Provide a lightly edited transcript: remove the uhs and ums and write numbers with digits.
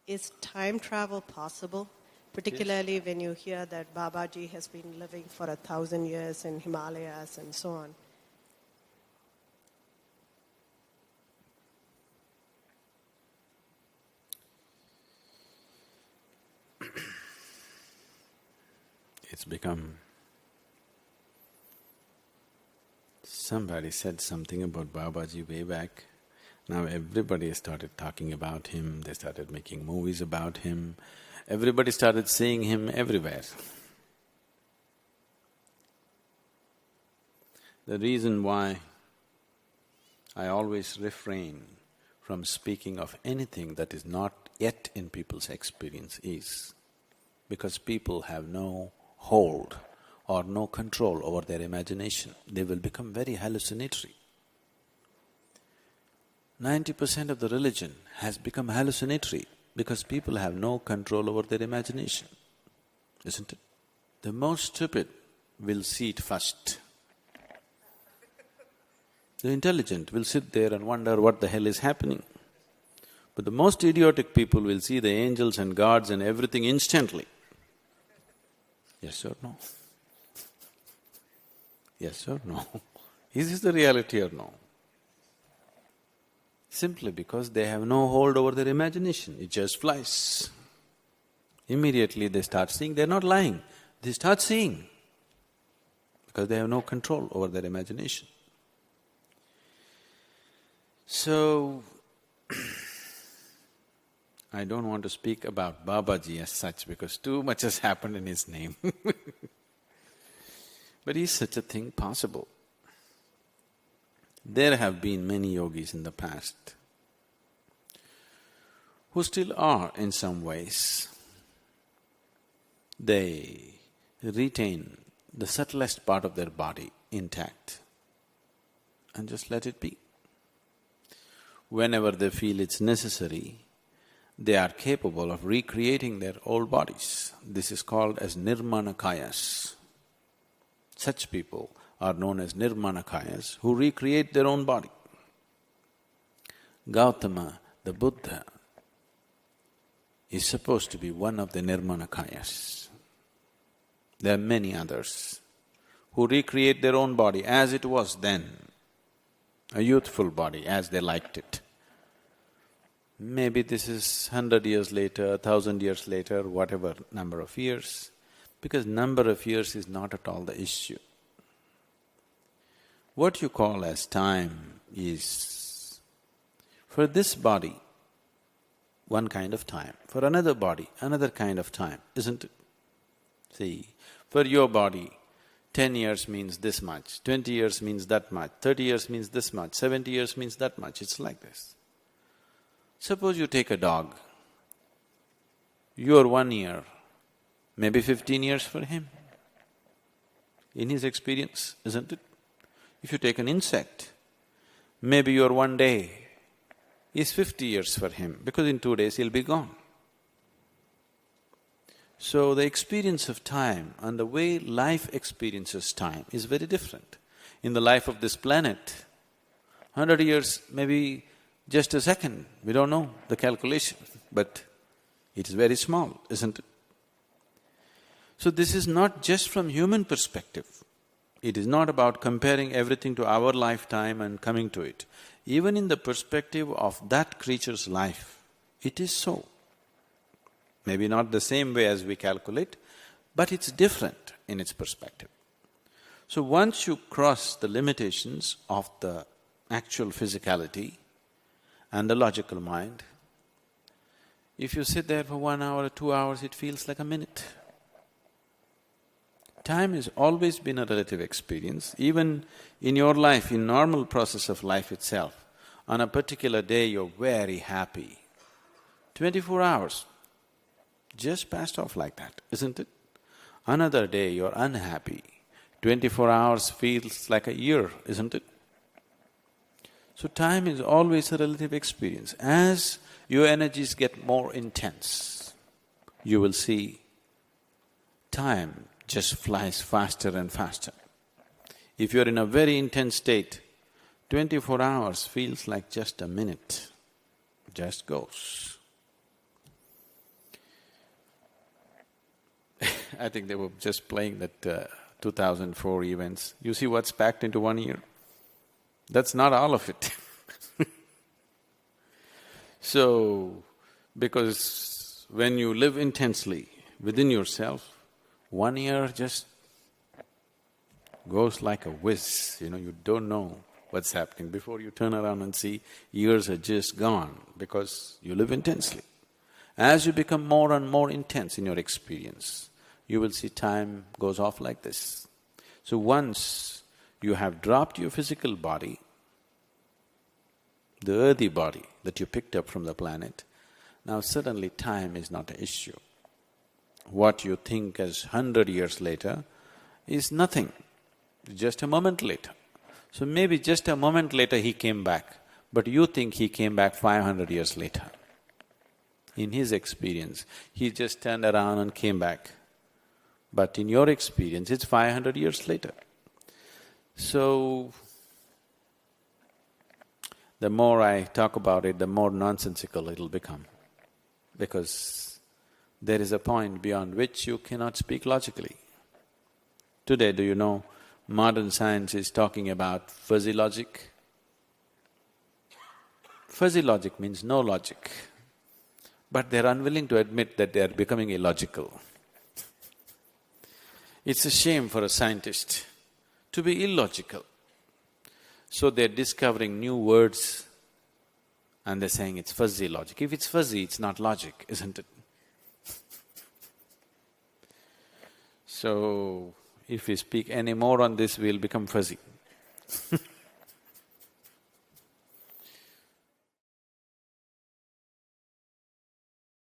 Is time travel possible? Particularly when you hear that Babaji has been living for 1,000 years in Himalayas and so on. It's become… Somebody said something about Babaji way back. Now everybody has started talking about him, they started making movies about him, everybody started seeing him everywhere. The reason why I always refrain from speaking of anything that is not yet in people's experience is because people have no hold or no control over their imagination. They will become very hallucinatory. 90% of the religion has become hallucinatory because people have no control over their imagination, isn't it? The most stupid will see it first. The intelligent will sit there and wonder what the hell is happening. But the most idiotic people will see the angels and gods and everything instantly. Yes or no? Yes or no? Is this the reality or no? Simply because they have no hold over their imagination, it just flies. Immediately they start seeing, they're not lying, they start seeing because they have no control over their imagination. So, I don't want to speak about Babaji as such because too much has happened in his name but is such a thing possible? There have been many yogis in the past who still are in some ways. They retain the subtlest part of their body intact and just let it be. Whenever they feel it's necessary, they are capable of recreating their old bodies. This is called as nirmanakayas. Such people are known as nirmanakayas who recreate their own body. Gautama, the Buddha, is supposed to be one of the nirmanakayas. There are many others who recreate their own body as it was then, a youthful body as they liked it. Maybe this is 100 years later, 1,000 years later, whatever number of years, because number of years is not at all the issue. What you call as time is, for this body, one kind of time, for another body, another kind of time, isn't it? See, for your body, 10 years means this much, 20 years means that much, 30 years means this much, 70 years means that much, it's like this. Suppose you take a dog, your 1 year, maybe 15 years for him, in his experience, isn't it? If you take an insect, maybe your 1 day is 50 years for him, because in 2 days he'll be gone. So the experience of time and the way life experiences time is very different. In the life of this planet, 100 years may be just a second, we don't know the calculation, but it is very small, isn't it? So this is not just from human perspective. It is not about comparing everything to our lifetime and coming to it. Even in the perspective of that creature's life, it is so. Maybe not the same way as we calculate, but it's different in its perspective. So once you cross the limitations of the actual physicality and the logical mind, if you sit there for 1 hour or 2 hours, it feels like a minute. Time has always been a relative experience. Even in your life, in normal process of life itself, on a particular day you're very happy. 24 hours just passed off like that, isn't it? Another day you're unhappy. 24 hours feels like a year, isn't it? So time is always a relative experience. As your energies get more intense, you will see time just flies faster and faster. If you're in a very intense state, 24 hours feels like just a minute, just goes. I think they were just playing that 2004 events. You see what's packed into 1 year? That's not all of it. So, because when you live intensely within yourself, 1 year just goes like a whiz, you don't know what's happening. Before you turn around and see, years are just gone because you live intensely. As you become more and more intense in your experience, you will see time goes off like this. So once you have dropped your physical body, the earthy body that you picked up from the planet, now suddenly time is not an issue. What you think as 100 years later is nothing, just a moment later. So maybe just a moment later he came back, but you think he came back 500 years later. In his experience, he just turned around and came back. But in your experience, it's 500 years later. So, the more I talk about it, the more nonsensical it'll become. Because there is a point beyond which you cannot speak logically. Today, do you know, modern science is talking about fuzzy logic. Fuzzy logic means no logic, but they're unwilling to admit that they are becoming illogical. It's a shame for a scientist to be illogical. So they're discovering new words and they're saying it's fuzzy logic. If it's fuzzy, it's not logic, isn't it? So, if we speak any more on this, we'll become fuzzy.